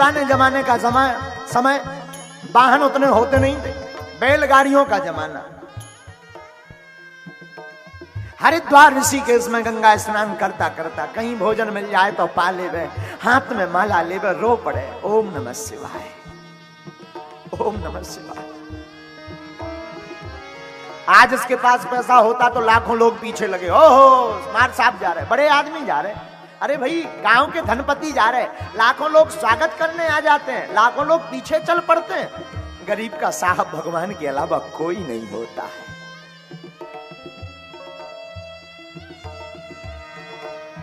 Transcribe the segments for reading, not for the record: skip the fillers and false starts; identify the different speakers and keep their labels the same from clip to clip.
Speaker 1: पुराने जमाने का समय वाहन उतने होते नहीं थे, बैलगाड़ियों का जमाना। हरिद्वार ऋषिकेश में गंगा स्नान करता करता कहीं भोजन मिल जाए तो पा लेवे, हाथ में माला लेवे, रो पड़े ओम नमः शिवाय, ओम नमः शिवाय। आज इसके पास पैसा होता तो लाखों लोग पीछे लगे, ओहो स्मार्ट साहब जा रहे, बड़े आदमी जा रहे। अरे भाई गांव के धनपति जा रहे, लाखों लोग स्वागत करने आ जाते हैं, लाखों लोग पीछे चल पड़ते हैं। गरीब का साहब भगवान के अलावा कोई नहीं होता है।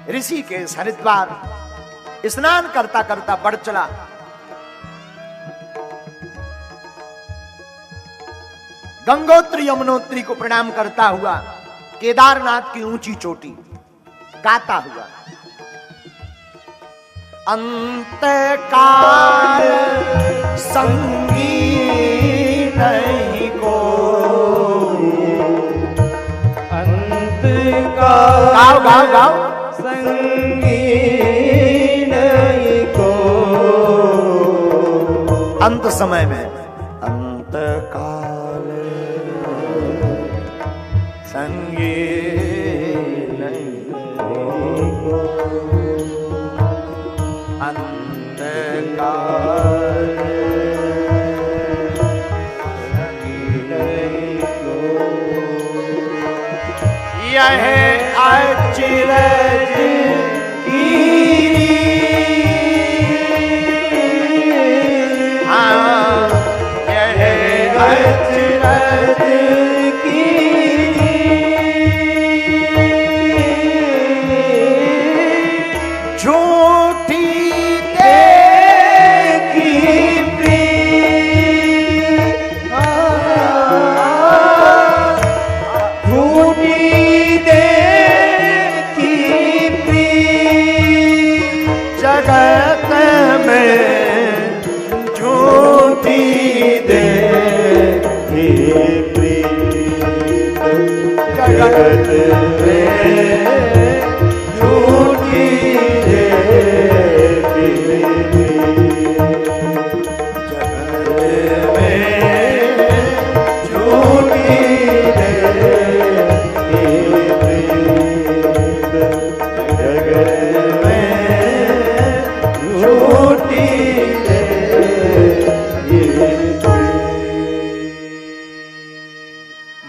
Speaker 1: ऋषिकेश हरिद्वार स्नान करता करता बढ़ चला। गंगोत्री यमुनोत्री को प्रणाम करता हुआ केदारनाथ की ऊंची चोटी गाता हुआ, अंतकाल संगी नहीं को, अंतकाल गाओ गाओ गाओ, संगी नहीं को, अंत समय में अंतकाल संगी नहीं को, अंतकाल संगी नहीं को, यह अचिरज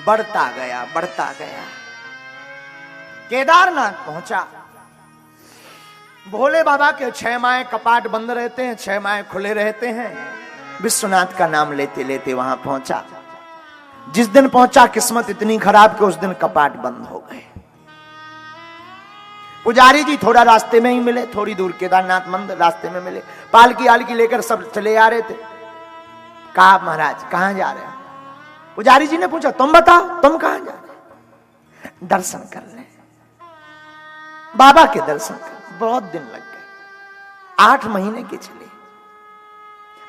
Speaker 1: बढ़ता गया। केदारनाथ पहुंचा। भोले बाबा के 6 माह कपाट बंद रहते हैं, 6 माह खुले रहते हैं। विश्वनाथ का नाम लेते लेते वहां पहुंचा। जिस दिन पहुंचा किस्मत इतनी खराब कि उस दिन कपाट बंद हो गए। पुजारी जी थोड़ा रास्ते में ही मिले, थोड़ी दूर केदारनाथ मंदिर रास्ते में मिले, पालकी आलकी लेकर सब चले आ रहे थे। कहा महाराज कहां जा रहे हैं? पुजारी जी ने पूछा तुम बताओ तुम कहां जा रहे? दर्शन कर ले, बाबा के दर्शन कर। बहुत दिन लग गए, 8 महीने के चले।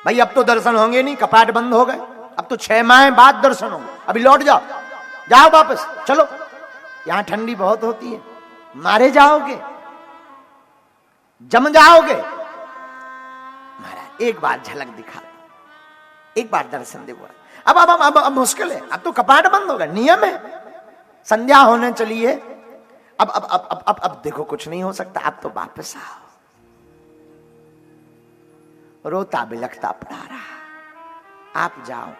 Speaker 1: भाई अब तो दर्शन होंगे नहीं, कपाट बंद हो गए, अब तो 6 माह बाद दर्शन होंगे। अभी लौट जाओ, जाओ वापस चलो, यहां ठंडी बहुत होती है, मारे जाओगे, जम जाओगे। महाराज एक बार झलक दिखा, एक बार दर्शन दे। अब मुश्किल है, अब तो कपाट बंद हो गए, नियम है। संध्या होने चली है, अब देखो कुछ नहीं हो सकता, अब तो वापस आओ। रोता बिलखता पड़ा रहा। आप जाओ,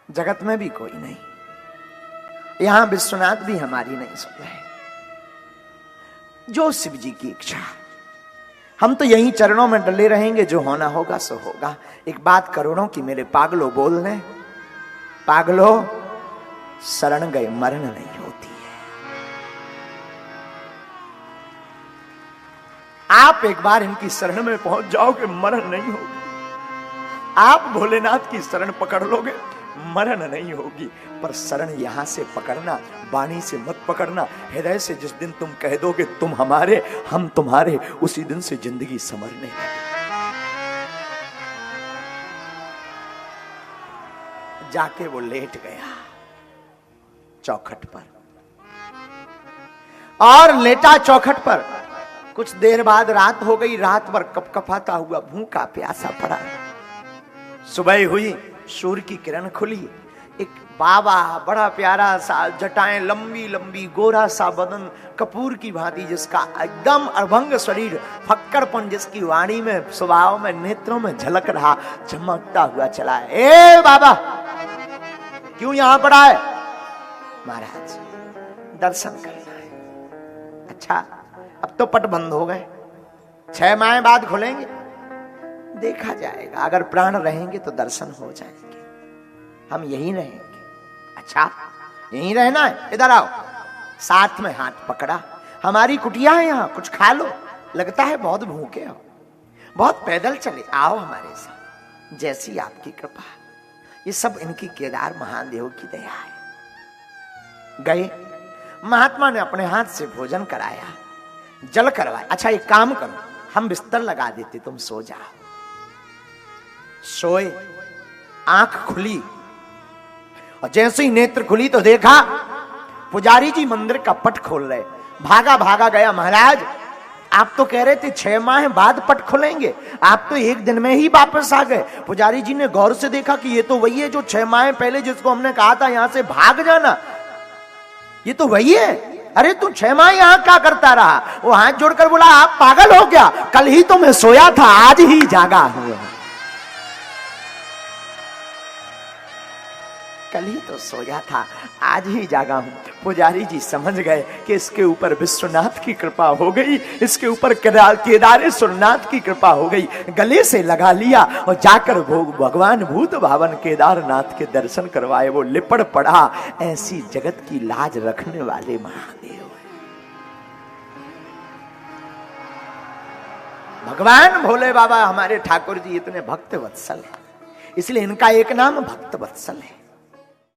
Speaker 1: जगत में भी कोई नहीं, यहां विश्वनाथ भी हमारी नहीं सुन रहे। जो शिव जी की इच्छा, हम तो यहीं चरणों में डले रहेंगे, जो होना होगा सो होगा। एक बात करोड़ों की मेरे पागलों बोल रहे, पागलों शरण गए मरण नहीं होती है। आप एक बार इनकी शरण में पहुंच जाओगे, मरण नहीं होगी। आप भोलेनाथ की शरण पकड़ लोगे, मरण नहीं होगी। पर शरण यहां से पकड़ना, वाणी से मत पकड़ना, हृदय से। जिस दिन तुम कह दोगे तुम हमारे हम तुम्हारे, उसी दिन से जिंदगी संवरने लगे। जाके वो लेट गया चौखट पर, और लेटा चौखट पर। कुछ देर बाद रात हो गई, रात भर कपकपाता हुआ भूखा प्यासा पड़ा। सुबह हुई, सूर्य की किरण खुली, एक बाबा बड़ा प्यारा सा, जटाएं लंबी लंबी, गोरा सा बदन, कपूर की भांति जिसका एकदम अभंग शरीर, फक्कड़पन जिसकी वाणी में, स्वभाव में, नेत्रों में झलक रहा, चमकता हुआ चला है। ए बाबा, क्यों यहां पर आए? महाराज, दर्शन करना है। अच्छा, अब तो पट बंद हो गए, 6 माह बाद खुलेंगे, देखा जाएगा। अगर प्राण रहेंगे तो दर्शन हो जाएंगे, हम यहीं रहेंगे। अच्छा, यहीं रहना है? इधर आओ। साथ में हाथ पकड़ा, हमारी कुटिया है यहाँ, कुछ खा लो। लगता है बहुत भूखे हो, बहुत पैदल चले, आओ हमारे साथ, जैसी आपकी कृपा। ये सब इनकी केदार महादेव की दया है। गए, महात्मा ने अपने हाथ से भोजन कराया, जल करवाया। अच्छा, एक काम करो, हम बिस्तर लगा देते, तुम सो जाओ। सोए, आंख खुली, और जैसे ही नेत्र खुली तो देखा पुजारी जी मंदिर का पट खोल रहे। भागा भागा गया, महाराज आप तो कह रहे थे 6 माह बाद पट खुलेंगे, आप तो 1 दिन में ही वापस आ गए। पुजारी जी ने गौर से देखा कि ये तो वही है जो 6 माह पहले जिसको हमने कहा था यहां से भाग जाना, ये तो वही है। अरे तू 6 माह यहां क्या करता रहा? वो हाथ जोड़कर बोला, आप पागल हो गया, कल ही तो मैं सोया था, आज ही जागा हुआ, कल ही तो सोया था, आज ही जागा हूं। पुजारी जी समझ गए कि इसके ऊपर विश्वनाथ की कृपा हो गई, इसके ऊपर केदारेश्वरनाथ की कृपा हो गई। गले से लगा लिया और जाकर भगवान भूत भावन केदारनाथ के दर्शन करवाए। वो लिपड़ पड़ा, ऐसी जगत की लाज रखने वाले महादेव है भगवान भोले बाबा। हमारे ठाकुर जी इतने भक्त वत्सल है, इसलिए इनका एक नाम भक्त वत्सल है।